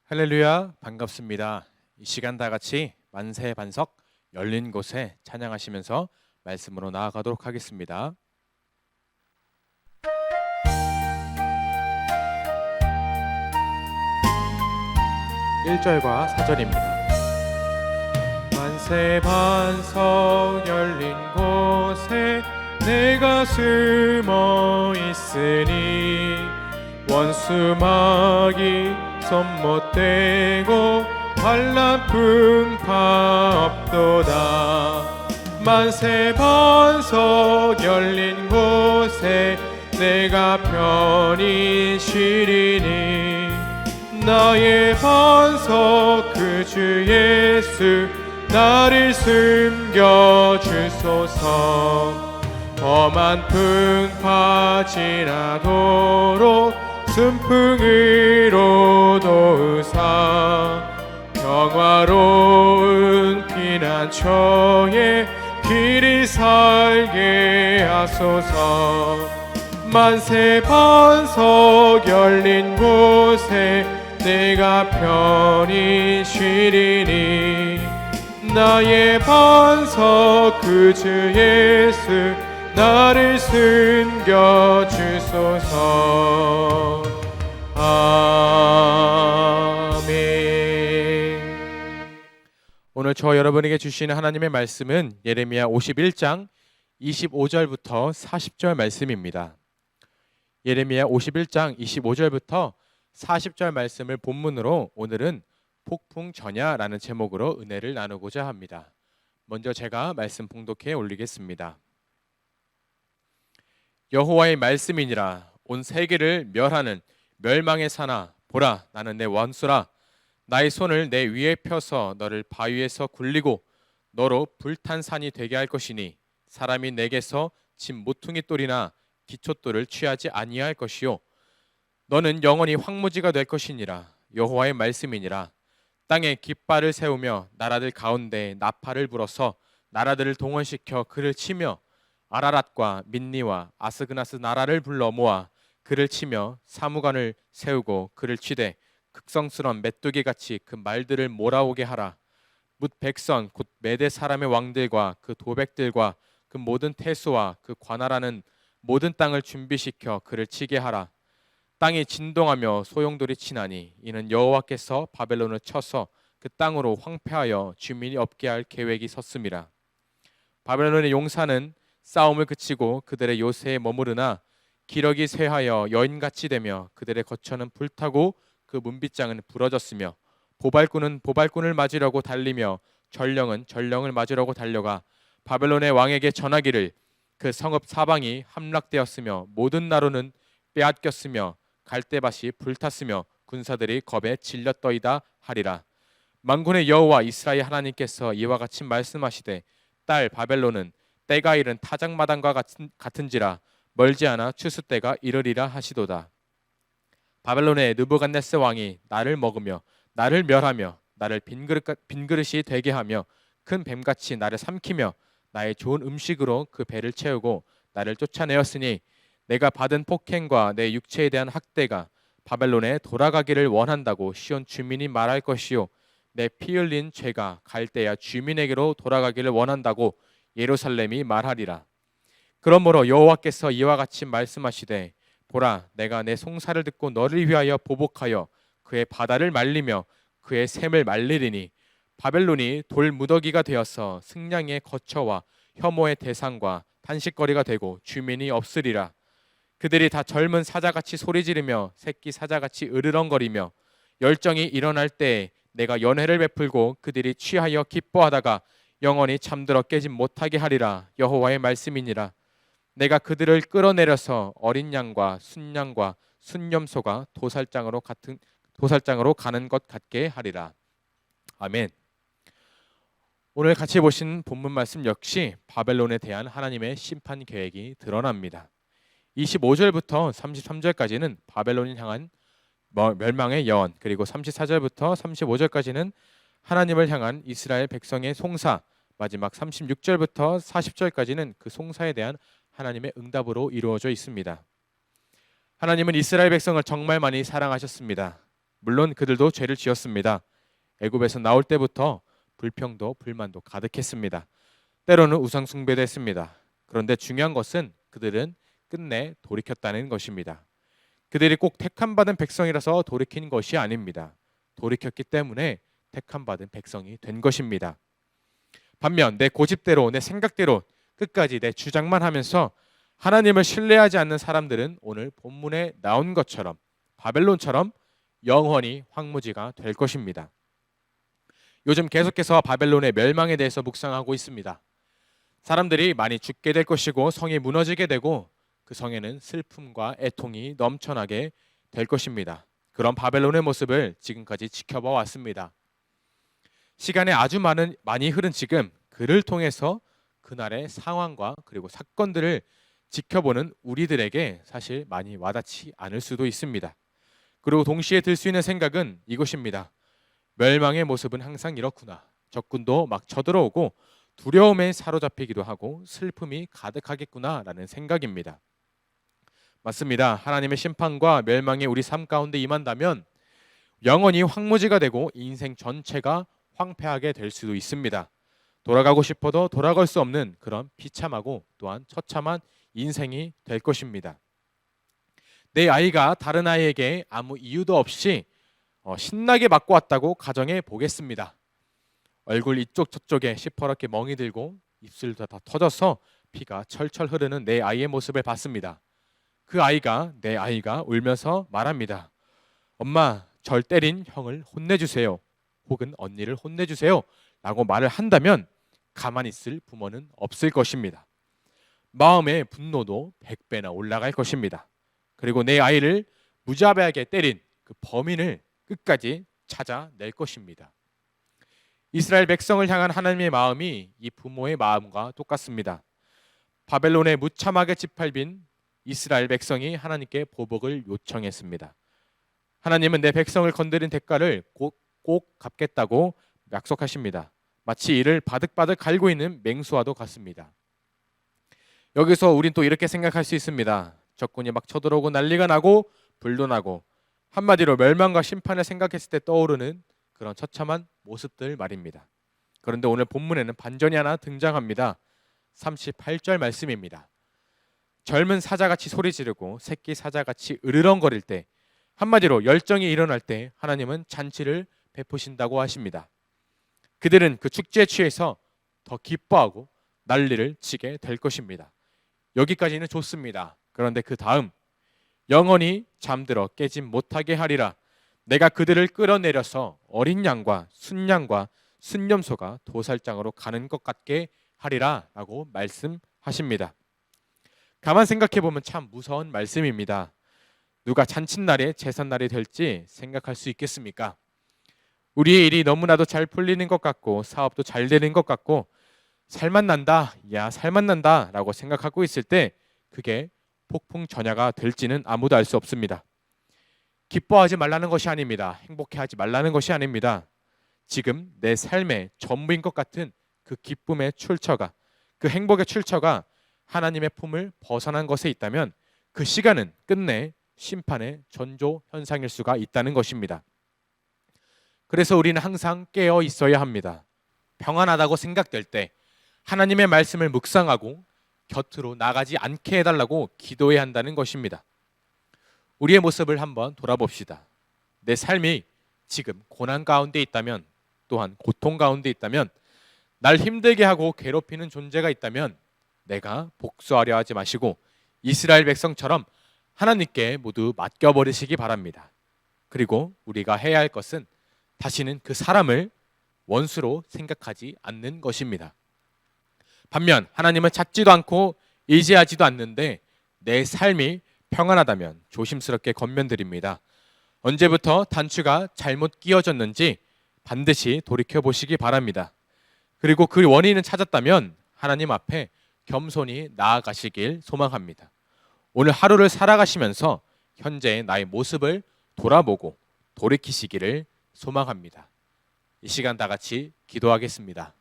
할렐루야, 반갑습니다. 이 시간 다 같이 만세 반석 열린 곳에 찬양하시면서 말씀으로 나아가도록 하겠습니다. 1절과 4절입니다. 만세 반석 열린 곳에 내가 숨어 있으니 원수 마귀 손 못 대고 환난 풍파 없도다. 만세 반석 열린 곳에 내가 편히 쉬리니 나의 반석 그 주 예수 나를 숨겨주소서. 험한 풍파 지나도록 순풍으로 도우사 평화로운 피난처에 길이 살게 하소서. 만세 반석 열린 곳에 내가 편히 쉬리니 나의 반석 그 주 예수 나를 숨겨주소서. 아멘. 오늘 저와 여러분에게 주시는 하나님의 말씀은 예레미야 51장 25절부터 40절 말씀입니다. 예레미야 51장 25절부터 40절 말씀을 본문으로 오늘은 폭풍 전야라는 제목으로 은혜를 나누고자 합니다. 먼저 제가 말씀 봉독해 올리겠습니다. 여호와의 말씀이니라. 온 세계를 멸하는 멸망의 산아, 보라, 나는 내 원수라. 나의 손을 내 위에 펴서 너를 바위에서 굴리고 너로 불탄 산이 되게 할 것이니 사람이 내게서 진 모퉁이 돌이나 기초돌을 취하지 아니할 것이요 너는 영원히 황무지가 될 것이니라. 여호와의 말씀이니라. 땅에 깃발을 세우며 나라들 가운데 나팔을 불어서 나라들을 동원시켜 그를 치며 아라랏과 민니와 아스그나스 나라를 불러 모아 그를 치며 사무관을 세우고 그를 치되 극성스러운 메뚜기같이 그 말들을 몰아오게 하라. 뭇 백성 곧 메대 사람의 왕들과 그 도백들과 그 모든 태수와 그 관할하는 모든 땅을 준비시켜 그를 치게 하라. 땅이 진동하며 소용돌이 치나니 이는 여호와께서 바벨론을 쳐서 그 땅으로 황폐하여 주민이 없게 할 계획이 섰음이라. 바벨론의 용사는 싸움을 그치고 그들의 요새에 머무르나 기력이 쇠하여 여인같이 되며 그들의 거처는 불타고 그 문빗장은 부러졌으며 보발꾼은 보발꾼을 맞으려고 달리며 전령은 전령을 맞으려고 달려가 바벨론의 왕에게 전하기를 그 성읍 사방이 함락되었으며 모든 나루는 빼앗겼으며 갈대밭이 불탔으며 군사들이 겁에 질렸더이다 하리라. 만군의 여호와 이스라엘 하나님께서 이와 같이 말씀하시되 딸 바벨론은 때가 이른 타작마당과 같은지라 멀지 않아 추수 때가 이르리라 하시도다. 바벨론의 느부갓네살 왕이 나를 먹으며 나를 멸하며 나를 빈그릇이 되게 하며 큰 뱀같이 나를 삼키며 나의 좋은 음식으로 그 배를 채우고 나를 쫓아내었으니 내가 받은 폭행과 내 육체에 대한 학대가 바벨론에 돌아가기를 원한다고 시온 주민이 말할 것이요 내 피 흘린 죄가 갈대아 주민에게로 돌아가기를 원한다고 예루살렘이 말하리라. 그러므로 여호와께서 이와 같이 말씀하시되 보라, 내가 내 송사를 듣고 너를 위하여 보복하여 그의 바다를 말리며 그의 샘을 말리리니 바벨론이 돌무더기가 되어서 승냥이의 거처와 혐오의 대상과 탄식거리가 되고 주민이 없으리라. 그들이 다 젊은 사자같이 소리지르며 새끼 사자같이 으르렁거리며 열정이 일어날 때에 내가 연회를 베풀고 그들이 취하여 기뻐하다가 영원히 잠들어 깨지 못하게 하리라. 여호와의 말씀이니라. 내가 그들을 끌어내려서 어린 양과 순양과 순염소가 도살장으로 가는 것 같게 하리라. 아멘. 오늘 같이 보신 본문 말씀 역시 바벨론에 대한 하나님의 심판 계획이 드러납니다. 25절부터 33절까지는 바벨론을 향한 멸망의 예언, 그리고 34절부터 35절까지는 하나님을 향한 이스라엘 백성의 송사, 마지막 36절부터 40절까지는 그 송사에 대한 하나님의 응답으로 이루어져 있습니다. 하나님은 이스라엘 백성을 정말 많이 사랑하셨습니다. 물론 그들도 죄를 지었습니다. 애굽에서 나올 때부터 불평도 불만도 가득했습니다. 때로는 우상 숭배도 했습니다. 그런데 중요한 것은 그들은 끝내 돌이켰다는 것입니다. 그들이 꼭 택함받은 백성이라서 돌이킨 것이 아닙니다. 돌이켰기 때문에 택함받은 백성이 된 것입니다. 반면 내 고집대로, 내 생각대로 끝까지 내 주장만 하면서 하나님을 신뢰하지 않는 사람들은 오늘 본문에 나온 것처럼 바벨론처럼 영원히 황무지가 될 것입니다. 요즘 계속해서 바벨론의 멸망에 대해서 묵상하고 있습니다. 사람들이 많이 죽게 될 것이고 성이 무너지게 되고 그 성에는 슬픔과 애통이 넘쳐나게 될 것입니다. 그런 바벨론의 모습을 지금까지 지켜봐 왔습니다. 시간이 아주 많이 흐른 지금 그를 통해서 그날의 상황과 그리고 사건들을 지켜보는 우리들에게 사실 많이 와닿지 않을 수도 있습니다. 그리고 동시에 들 수 있는 생각은 이것입니다. 멸망의 모습은 항상 이렇구나. 적군도 막 쳐들어오고 두려움에 사로잡히기도 하고 슬픔이 가득하겠구나라는 생각입니다. 맞습니다. 하나님의 심판과 멸망이 우리 삶 가운데 임한다면 영원히 황무지가 되고 인생 전체가 황폐하게 될 수도 있습니다. 돌아가고 싶어도 돌아갈 수 없는 그런 비참하고 또한 처참한 인생이 될 것입니다. 내 아이가 다른 아이에게 아무 이유도 없이 신나게 맞고 왔다고 가정해 보겠습니다. 얼굴 이쪽 저쪽에 시퍼렇게 멍이 들고 입술도 다 터져서 피가 철철 흐르는 내 아이의 모습을 봤습니다. 그 아이가, 내 아이가 울면서 말합니다. 엄마, 절 때린 형을 혼내주세요. 혹은 언니를 혼내주세요. 라고 말을 한다면 가만히 있을 부모는 없을 것입니다. 마음의 분노도 100배나 올라갈 것입니다. 그리고 내 아이를 무자비하게 때린 그 범인을 끝까지 찾아낼 것입니다. 이스라엘 백성을 향한 하나님의 마음이 이 부모의 마음과 똑같습니다. 바벨론에 무참하게 짓밟힌 이스라엘 백성이 하나님께 보복을 요청했습니다. 하나님은 내 백성을 건드린 대가를 꼭 갚겠다고 약속하십니다. 마치 이를 바득바득 갈고 있는 맹수와도 같습니다. 여기서 우린 또 이렇게 생각할 수 있습니다. 적군이 막 쳐들어오고 난리가 나고 불도 나고 한마디로 멸망과 심판을 생각했을 때 떠오르는 그런 처참한 모습들 말입니다. 그런데 오늘 본문에는 반전이 하나 등장합니다. 38절 말씀입니다. 젊은 사자같이 소리 지르고 새끼 사자같이 으르렁거릴 때, 한마디로 열정이 일어날 때 하나님은 잔치를 베푸신다고 하십니다. 그들은 그 축제에 취해서 더 기뻐하고 난리를 치게 될 것입니다. 여기까지는 좋습니다. 그런데 그 다음, 영원히 잠들어 깨지 못하게 하리라. 내가 그들을 끌어내려서 어린 양과 순양과 순염소가 도살장으로 가는 것 같게 하리라 라고 말씀하십니다. 가만 생각해 보면 참 무서운 말씀입니다. 누가 잔칫날에 제삿날이 될지 생각할 수 있겠습니까? 우리의 일이 너무나도 잘 풀리는 것 같고 사업도 잘 되는 것 같고 살만 난다, 야 살만 난다 라고 생각하고 있을 때 그게 폭풍전야가 될지는 아무도 알 수 없습니다. 기뻐하지 말라는 것이 아닙니다. 행복해하지 말라는 것이 아닙니다. 지금 내 삶의 전부인 것 같은 그 기쁨의 출처가, 그 행복의 출처가 하나님의 품을 벗어난 것에 있다면 그 시간은 끝내 심판의 전조 현상일 수가 있다는 것입니다. 그래서 우리는 항상 깨어 있어야 합니다. 평안하다고 생각될 때 하나님의 말씀을 묵상하고 곁으로 나가지 않게 해달라고 기도해야 한다는 것입니다. 우리의 모습을 한번 돌아봅시다. 내 삶이 지금 고난 가운데 있다면, 또한 고통 가운데 있다면, 날 힘들게 하고 괴롭히는 존재가 있다면 내가 복수하려 하지 마시고 이스라엘 백성처럼 하나님께 모두 맡겨버리시기 바랍니다. 그리고 우리가 해야 할 것은 다시는 그 사람을 원수로 생각하지 않는 것입니다. 반면 하나님은 찾지도 않고 의지하지도 않는데 내 삶이 평안하다면 조심스럽게 권면드립니다. 언제부터 단추가 잘못 끼워졌는지 반드시 돌이켜보시기 바랍니다. 그리고 그 원인을 찾았다면 하나님 앞에 겸손히 나아가시길 소망합니다. 오늘 하루를 살아가시면서 현재의 나의 모습을 돌아보고 돌이키시기를 소망합니다. 이 시간 다 같이 기도하겠습니다.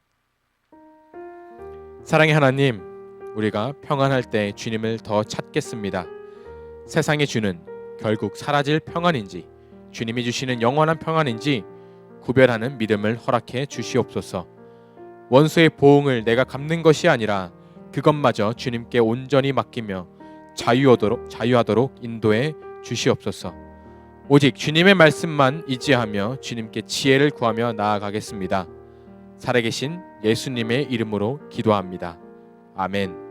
사랑의 하나님, 우리가 평안할 때 주님을 더 찾겠습니다. 세상이 주는 결국 사라질 평안인지 주님이 주시는 영원한 평안인지 구별하는 믿음을 허락해 주시옵소서. 원수의 보응을 내가 갚는 것이 아니라 그것마저 주님께 온전히 맡기며 자유하도록 인도해 주시옵소서. 오직 주님의 말씀만 의지하며 주님께 지혜를 구하며 나아가겠습니다. 살아계신 예수님의 이름으로 기도합니다. 아멘.